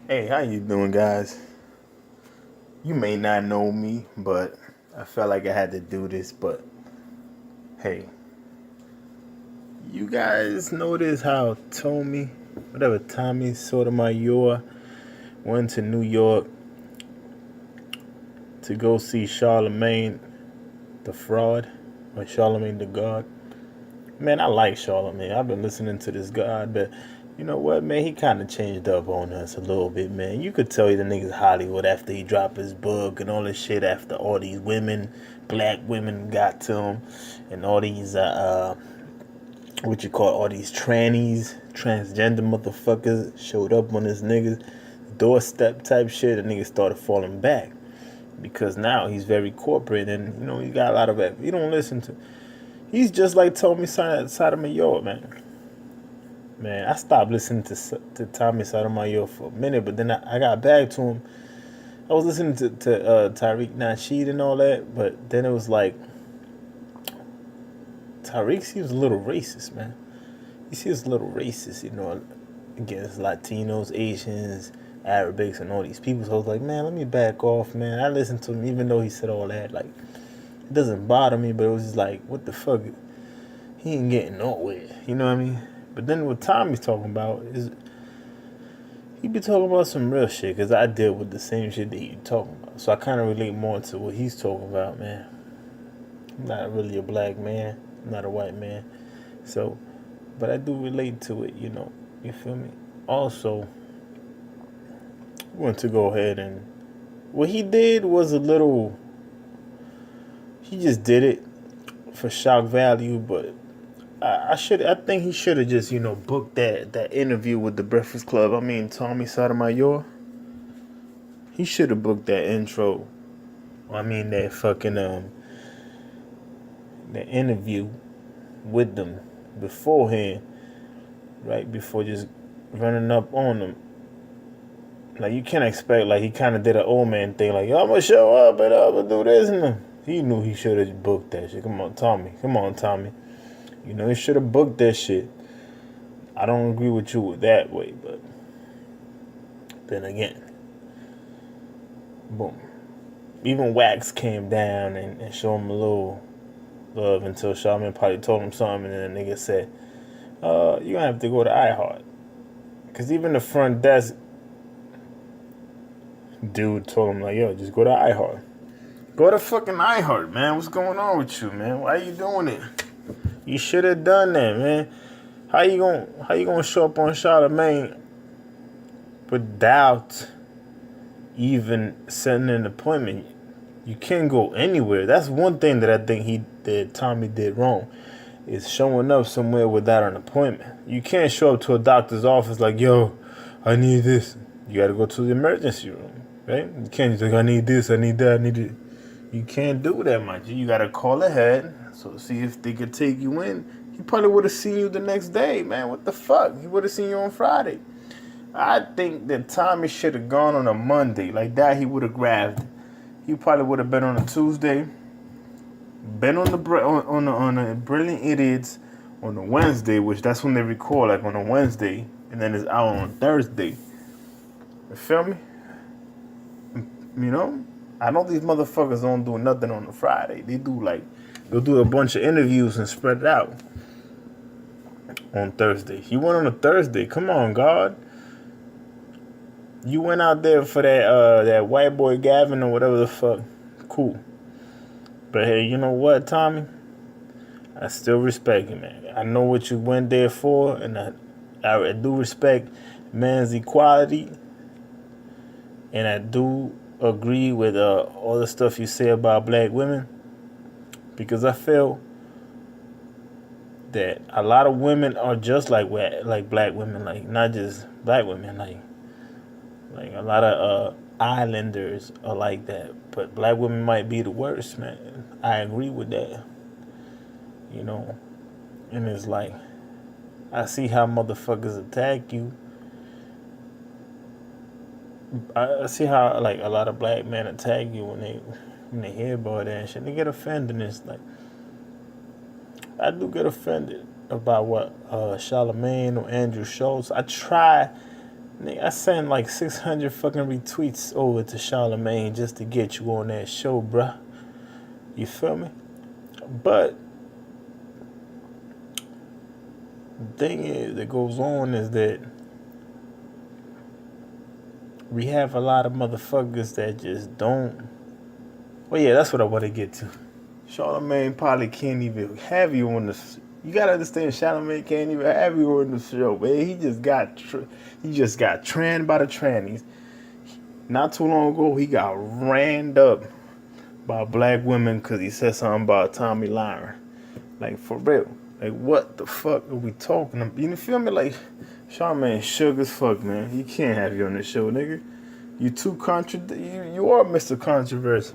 Hey, how you doing, guys? You may not know me, but I felt like I had to do this. But hey, you guys notice how Tommy Sotomayor went to New York to go see Charlemagne the Fraud or Charlemagne the God? Man, I like Charlemagne. I've been listening to this God, but you know what, man? He kind of changed up on us a little bit, man. You could tell the niggas Hollywood after he dropped his book and all this shit. After all these women, black women, got to him, and all these what you call all these trannies, transgender motherfuckers showed up on this niggas doorstep type shit. The niggas started falling back because now he's very corporate and he got a lot of it. You don't listen to. He's just like Tommy Sotomayor, man. Man, I stopped listening to Tommy Sotomayor for a minute, but then I got back to him. I was listening to Tariq Nasheed and all that, but then it was like Tariq seems a little racist, man. He seems a little racist, against Latinos, Asians, Arabics, and all these people. So I was like, man, let me back off, man. I listened to him even though he said all that. Like, it doesn't bother me, but it was just like, what the fuck? He ain't getting nowhere. You know what I mean? But then what Tommy's talking about is he be talking about some real shit because I deal with the same shit that you talking about. So I kind of relate more to what he's talking about, man. I'm not really a black man. I'm not a white man. So, but I do relate to it, You feel me? Also, I want to go ahead and what he did was a little. He just did it for shock value, but I think he should have just booked that interview with the Breakfast Club. I mean Tommy Sotomayor. He should have booked that intro. I mean that fucking that interview with them beforehand, right before just running up on them. Like you can't expect like he kind of did an old man thing like I'm gonna show up and I'm gonna do this and he knew he should have booked that shit. Come on, Tommy. He should have booked that shit. I don't agree with you with that way, but then again, boom. Even Wax came down and showed him a little love until Charlamagne probably told him something, and then the nigga said, you're gonna have to go to iHeart. Because even the front desk dude told him, like, yo, just go to iHeart. Go to fucking iHeart, man. What's going on with you, man? Why are you doing it? You should have done that, man. How you gonna show up on Charlamagne without even setting an appointment? You can't go anywhere. That's one thing that I think Tommy did wrong, is showing up somewhere without an appointment. You can't show up to a doctor's office like, yo, I need this. You gotta go to the emergency room, right? You can't just like, I need this, I need that, I need it. You can't do that much. You gotta call ahead, so see if they could take you in. He probably would have seen you the next day, man. What the fuck? He would have seen you on Friday. I think that Tommy should have gone on a Monday. Like that, he would have grabbed. He probably would have been on a Tuesday, been on the Brilliant Idiots on a Wednesday, which that's when they record, like on a Wednesday, and then it's out on Thursday. You feel me? I know these motherfuckers don't do nothing on a Friday. They'll do a bunch of interviews and spread it out on Thursday. You went on a Thursday. Come on, God. You went out there for that white boy Gavin or whatever the fuck. Cool. But hey, you know what, Tommy? I still respect you, man. I know what you went there for, and I do respect man's equality, and I do agree with all the stuff you say about black women, because I feel that a lot of women are just like black women, like not just black women, like a lot of islanders are like that, but black women might be the worst, man. I agree with that, and it's like I see how motherfuckers attack you. I see how like a lot of black men attack you when they hear about that and shit. They get offended, and it's like I do get offended about what Charlamagne or Andrew Schultz. I try Nigga, I sent like 600 fucking retweets over to Charlamagne just to get you on that show, bruh. You feel me? But the thing is that goes on is that we have a lot of motherfuckers that just don't. Well, yeah, that's what I want to get to. Charlamagne probably can't even have you on the. You gotta understand, Charlamagne can't even have you on the show, man. He just got tranned by the trannies. Not too long ago, he got ran up by black women because he said something about Tommy Lyron. Like, for real. Like, what the fuck are we talking about? You feel me? Like, Charlamagne shook as fuck, man. He can't have you on the show, nigga. You too you are Mr. Controversy.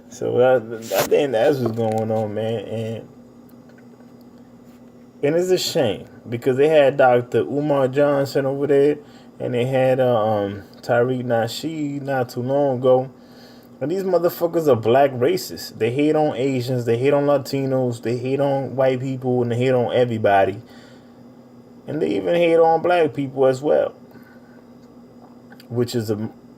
So I think that's what's going on, man. And it's a shame because they had Dr. Umar Johnson over there, and they had Tariq Nasheed not too long ago. And these motherfuckers are black racists. They hate on Asians, they hate on Latinos, they hate on white people, and they hate on everybody. And they even hate on black people as well. Which is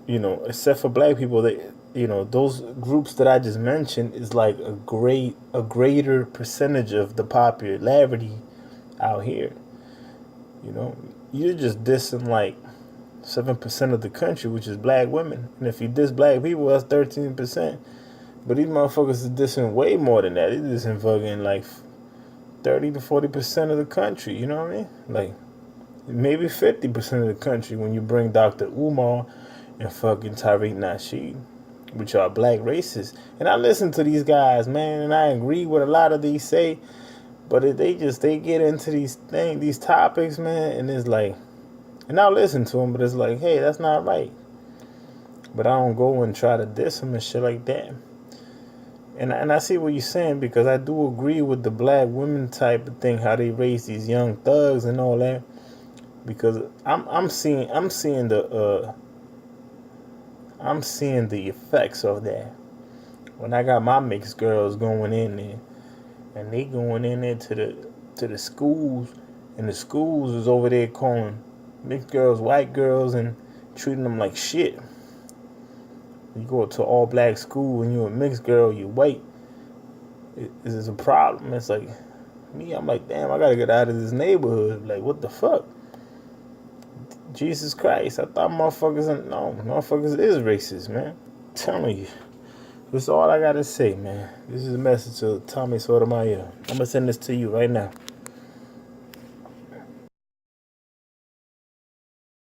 except for black people, those groups that I just mentioned is like a greater percentage of the popularity out here. You're just dissing like 7% of the country, which is black women. And if you diss black people, that's 13%. But these motherfuckers is dissing way more than that. They're dissing fucking like 30 to 40% of the country, you know what I mean? Like, maybe 50% of the country when you bring Dr. Umar and fucking Tariq Nasheed, which are black racists. And I listen to these guys, man, and I agree with a lot of these say, but they get into these topics, man, and it's like, and I'll listen to them, but it's like, hey, that's not right. But I don't go and try to diss them and shit like that. And I see what you're saying, because I do agree with the black women type of thing, how they raise these young thugs and all that. Because I'm seeing the effects of that. When I got my mixed girls going in there, and they going in there to the schools, and the schools is over there calling mixed girls white girls and treating them like shit. You go to all black school and you're a mixed girl, you're white. It's a problem. It's like me, I'm like, damn, I gotta get out of this neighborhood. Like, what the fuck? Jesus Christ, I thought motherfuckers is racist, man. I'm telling you. That's all I gotta say, man. This is a message to Tommy Sotomayor. I'm gonna send this to you right now.